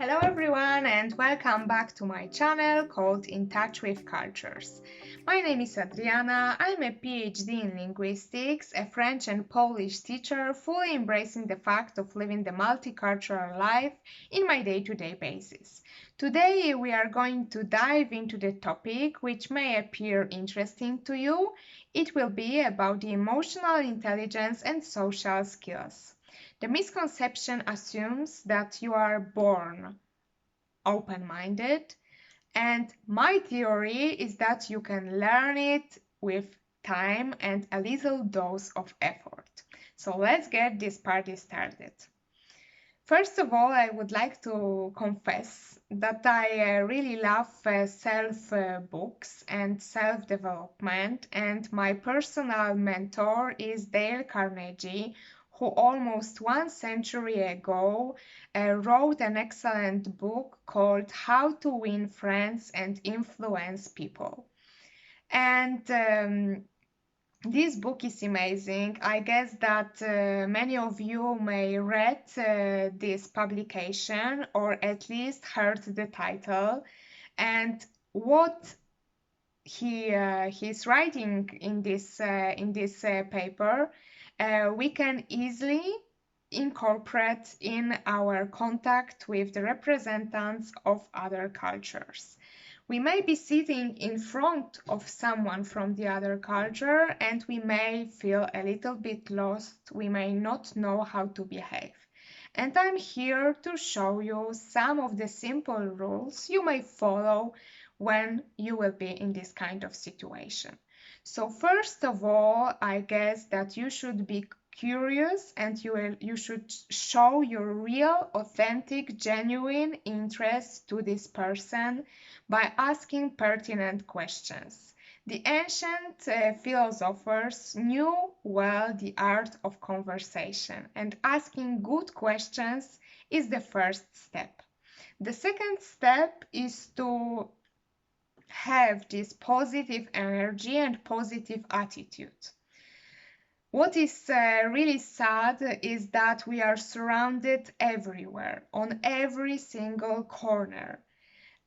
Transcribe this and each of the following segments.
Hello everyone and welcome back to my channel called In Touch with Cultures. My name is Adriana, I'm a PhD in linguistics, a French and Polish teacher, fully embracing the fact of living the multicultural life in my day-to-day basis. Today we are going to dive into the topic which may appear interesting to you. It will be about the emotional intelligence and social skills. The misconception assumes that you are born open-minded, and my theory is that you can learn it with time and a little dose of effort. So let's get this party started. First of all, I would like to confess that I really love self books and self development, and my personal mentor is Dale Carnegie, who almost 1 century ago wrote an excellent book called How to Win Friends and Influence People. And this book is amazing. I guess that many of you may read this publication or at least heard the title. And what he's writing in this paper, we can easily incorporate in our contact with the representatives of other cultures. We may be sitting in front of someone from the other culture and we may feel a little bit lost. We may not know how to behave. And I'm here to show you some of the simple rules you may follow when you will be in this kind of situation. So first of all, I guess that you should be curious and you should show your real, authentic, genuine interest to this person by asking pertinent questions. The ancient philosophers knew well the art of conversation, and asking good questions is the first step. The second step is to have this positive energy and positive attitude. What is really sad is that we are surrounded everywhere, on every single corner,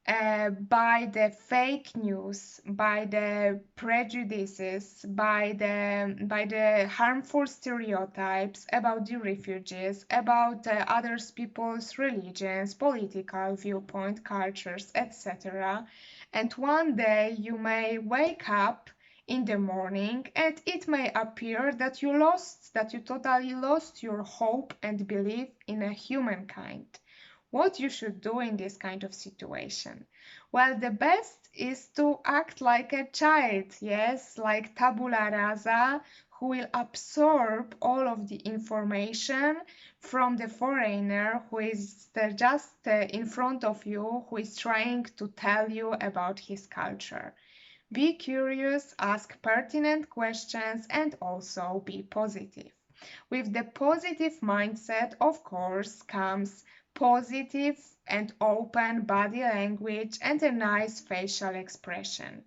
by the fake news, by the prejudices, by the harmful stereotypes about the refugees, about other people's religions, political viewpoint, cultures, etc. And one day you may wake up in the morning and it may appear that you totally lost your hope and belief in a humankind. What you should do in this kind of situation? Well, the best is to act like a child, yes, like tabula rasa, who will absorb all of the information from the foreigner who is just in front of you, who is trying to tell you about his culture. Be curious, ask pertinent questions, and also be positive. With the positive mindset, of course, comes positive and open body language and a nice facial expression.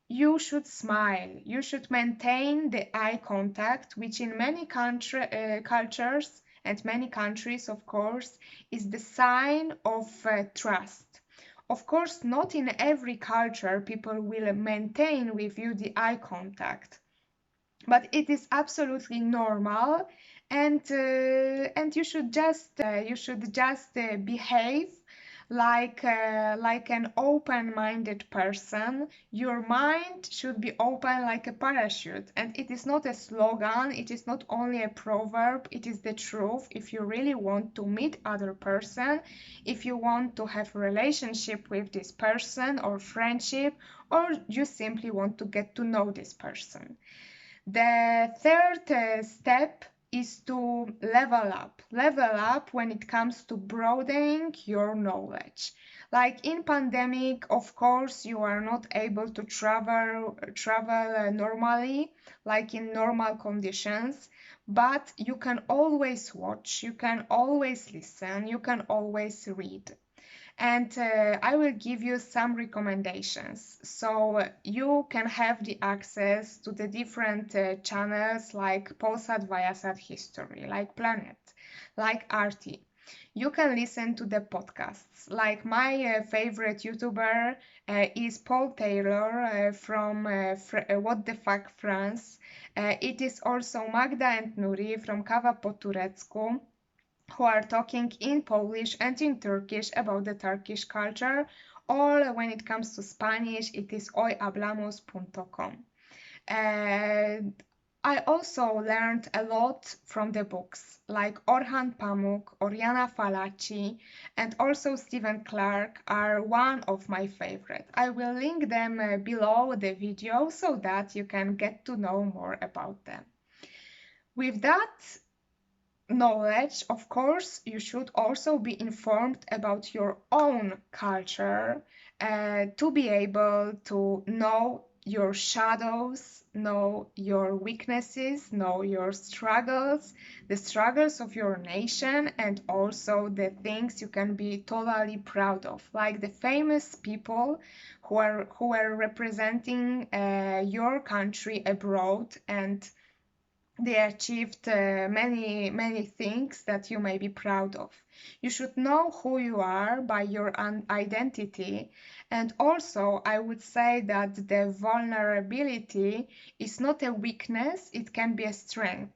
You should smile. You should maintain the eye contact, which in many cultures and many countries, of course, is the sign of trust. Of course, not in every culture people will maintain with you the eye contact, but it is absolutely normal, and you should just behave like an open-minded person. Your mind should be open like a parachute, and it is not a slogan, it is not only a proverb, it is the truth. If you really want to meet other person, if you want to have a relationship with this person or friendship, or you simply want to get to know this person. The third step is to level up. Level up when it comes to broadening your knowledge. Like in pandemic, of course, you are not able to travel normally, like in normal conditions, but you can always watch, you can always listen, you can always read. And I will give you some recommendations. So you can have the access to the different channels like Polsat, Viasat History, like Planet, like RT. You can listen to the podcasts. Like my favorite YouTuber is Paul Taylor from What the Fuck France. It is also Magda and Nuri from Kawa po turecku, who are talking in Polish and in Turkish about the Turkish culture, or when it comes to Spanish, it is hoyhablamos.com. I also learned a lot from the books, like Orhan Pamuk, Oriana Fallaci, and also Stephen Clark are one of my favorite. I will link them below the video so that you can get to know more about them. With that knowledge, of course, you should also be informed about your own culture to be able to know your shadows, know your weaknesses, know your struggles, the struggles of your nation, and also the things you can be totally proud of, like the famous people who are representing your country abroad, and they achieved many things that you may be proud of. You should know who you are by your identity, and also I would say that the vulnerability is not a weakness, it can be a strength.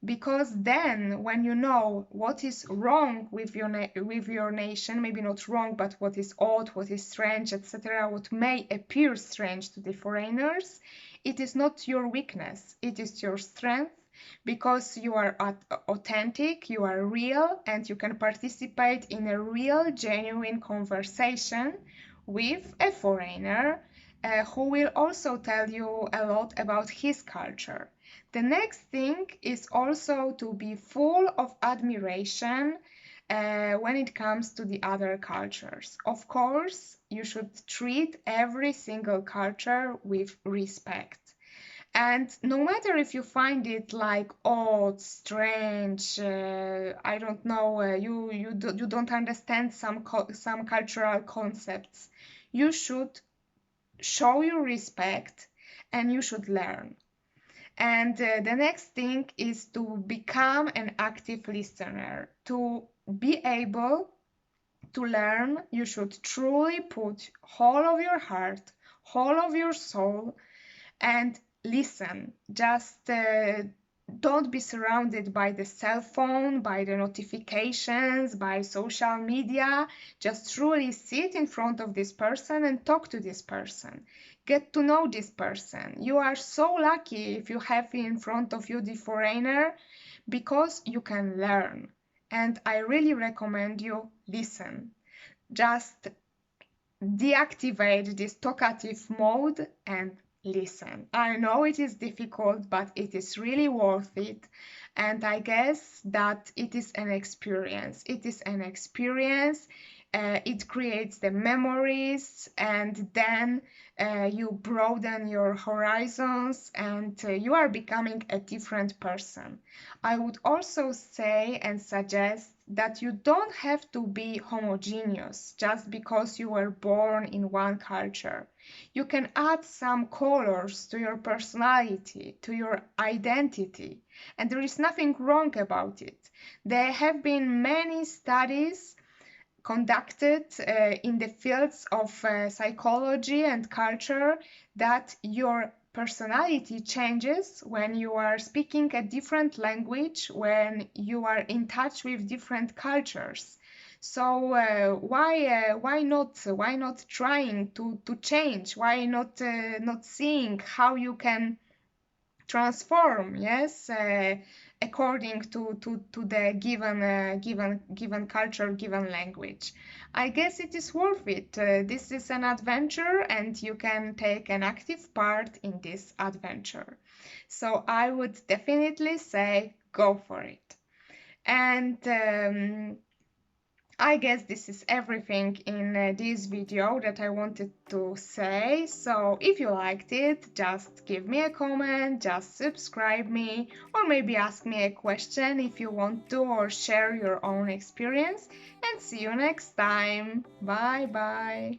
Because then when you know what is wrong with your nation, maybe not wrong, but what is odd, what is strange, etc., what may appear strange to the foreigners, it is not your weakness, it is your strength, because you are authentic, you are real, and you can participate in a real, genuine conversation with a foreigner who will also tell you a lot about his culture. The next thing is also to be full of admiration when it comes to the other cultures. Of course, you should treat every single culture with respect. And no matter if you find it like odd, strange, I don't know, you don't understand some cultural concepts, you should show your respect and you should learn. And the next thing is to become an active listener. To be able to learn, you should truly put whole of your heart, whole of your soul, and listen. Just don't be surrounded by the cell phone, by the notifications, by social media. Just truly sit in front of this person and talk to this person. Get to know this person. You are so lucky if you have in front of you the foreigner, because you can learn. And I really recommend you listen. Just deactivate this talkative mode and listen. I know it is difficult, but it is really worth it. And I guess that it is an experience. It is an experience. It creates the memories, and then you broaden your horizons, and you are becoming a different person. I would also say and suggest that you don't have to be homogeneous just because you were born in one culture. You can add some colors to your personality, to your identity, and there is nothing wrong about it. There have been many studies conducted in the fields of psychology and culture that your personality changes when you are speaking a different language, when you are in touch with different cultures. So why not trying to change? Why not not seeing how you can transform, yes, according to the given culture, given language. I guess it is worth it. This is an adventure, and you can take an active part in this adventure. So I would definitely say go for it. And I guess this is everything in this video that I wanted to say. So if you liked it, just give me a comment, just subscribe me, or maybe ask me a question if you want to, or share your own experience. And see you next time. Bye bye.